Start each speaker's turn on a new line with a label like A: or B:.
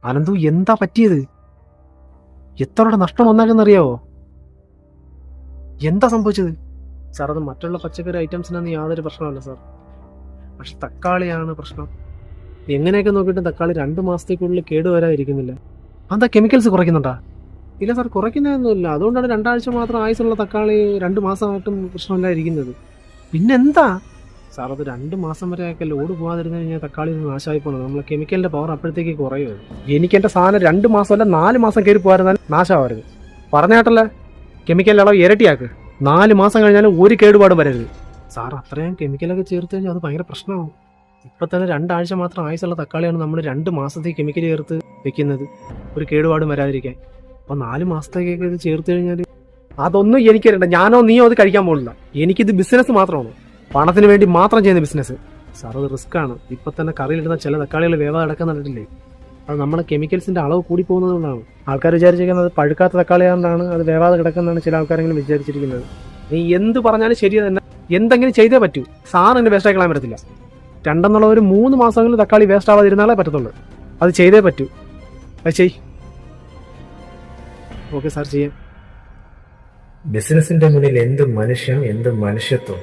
A: അനന്തു, എന്താ പറ്റിയത്? എത്രയുടെ നഷ്ടം വന്നാക്കെന്നറിയാവോ? എന്താ സംഭവിച്ചത്? സാർ, അത് മറ്റുള്ള പച്ചക്കറി ഐറ്റംസിനൊന്നും യാതൊരു പ്രശ്നമല്ല സാർ. പക്ഷെ തക്കാളിയാണ് പ്രശ്നം. എങ്ങനെയൊക്കെ നോക്കിയിട്ട് തക്കാളി 2 മാസത്തേക്കുള്ളിൽ കേടുവരാതിരിക്കുന്നില്ല. എന്താ കെമിക്കൽസ് കുറയ്ക്കുന്നുണ്ടാ? ഇല്ല സാർ, കുറയ്ക്കുന്നതൊന്നുമില്ല. അതുകൊണ്ടാണ് 2 ആഴ്ച മാത്രം ആയുസുള്ള തക്കാളി 2 മാസമായിട്ടും പ്രശ്നമില്ലാതിരിക്കുന്നത്. പിന്നെന്താ സാർ, അത് 2 മാസം വരെയൊക്കെ ലോഡ് പോകാതിരുന്നു കഴിഞ്ഞാൽ തക്കാളി നാശമായി പോകുന്നത്. നമ്മളെ കെമിക്കലിന്റെ പവർ അപ്പോഴത്തേക്ക് കുറയും. എനിക്ക് എന്റെ സാധനം 2 മാസമല്ല 4 മാസം കയറി പോകാതിരുന്നാൽ നാശമാവരുത്. പറഞ്ഞാട്ടല്ലേ, കെമിക്കലിന്റെ അളവ് ഇരട്ടിയാക്ക്. 4 മാസം കഴിഞ്ഞാലും ഒരു കേടുപാടും വരരുത്. സാർ, അത്രയും കെമിക്കലൊക്കെ ചേർത്ത് കഴിഞ്ഞാൽ അത് ഭയങ്കര പ്രശ്നമാവും. ഇപ്പം തന്നെ 2 ആഴ്ച മാത്രം ആയുസുള്ള തക്കാളിയാണ് നമ്മൾ 2 മാസത്തേക്ക് കെമിക്കൽ ചേർത്ത് വെക്കുന്നത്, ഒരു കേടുപാടും വരാതിരിക്കാൻ. അപ്പോൾ 4 മാസത്തേക്കൊക്കെ ഇത് ചേർത്ത് കഴിഞ്ഞാൽ അതൊന്നും എനിക്കറിയണ്ട. ഞാനോ നീയോ അത് കഴിക്കാൻ പോകുന്നില്ല. എനിക്കിത് ബിസിനസ് മാത്രമാണ്, പണത്തിന് വേണ്ടി മാത്രം ചെയ്യുന്ന ബിസിനസ്. സാർ, അത് റിസ്ക് ആണ്. ഇപ്പം തന്നെ കറിയിലിടുന്ന ചില തക്കാളികൾ വേവ കിടക്കുന്നുണ്ടില്ലേ, അത് നമ്മുടെ കെമിക്കൽസിന്റെ അളവ് കൂടി പോകുന്നതുകൊണ്ടാണ്. ആൾക്കാർ വിചാരിച്ചിരിക്കുന്നത് പഴുക്കാത്ത തക്കാളിയാണ്ടാണ് അത് വേവാതെ കിടക്കുന്നതാണ് ചില ആൾക്കാരെങ്കിലും വിചാരിച്ചിരിക്കുന്നത്. നീ എന്ത് പറഞ്ഞാലും ശരി തന്നെ, എന്തെങ്കിലും ചെയ്തേ പറ്റൂ. സാർ എന്നെ വേസ്റ്റ് ആക്കാൻ പറ്റത്തില്ല. 2 ഒരു 3 മാസമെങ്കിലും തക്കാളി വേസ്റ്റ് ആവാതിരുന്നാലേ പറ്റത്തുള്ളൂ. അത് ചെയ്തേ പറ്റൂ. അത് ചെയ്. ഓക്കെ സാർ, ചെയ്യാം.
B: ബിസിനസിന്റെ മുന്നിൽ എന്ത് മനുഷ്യത്വം.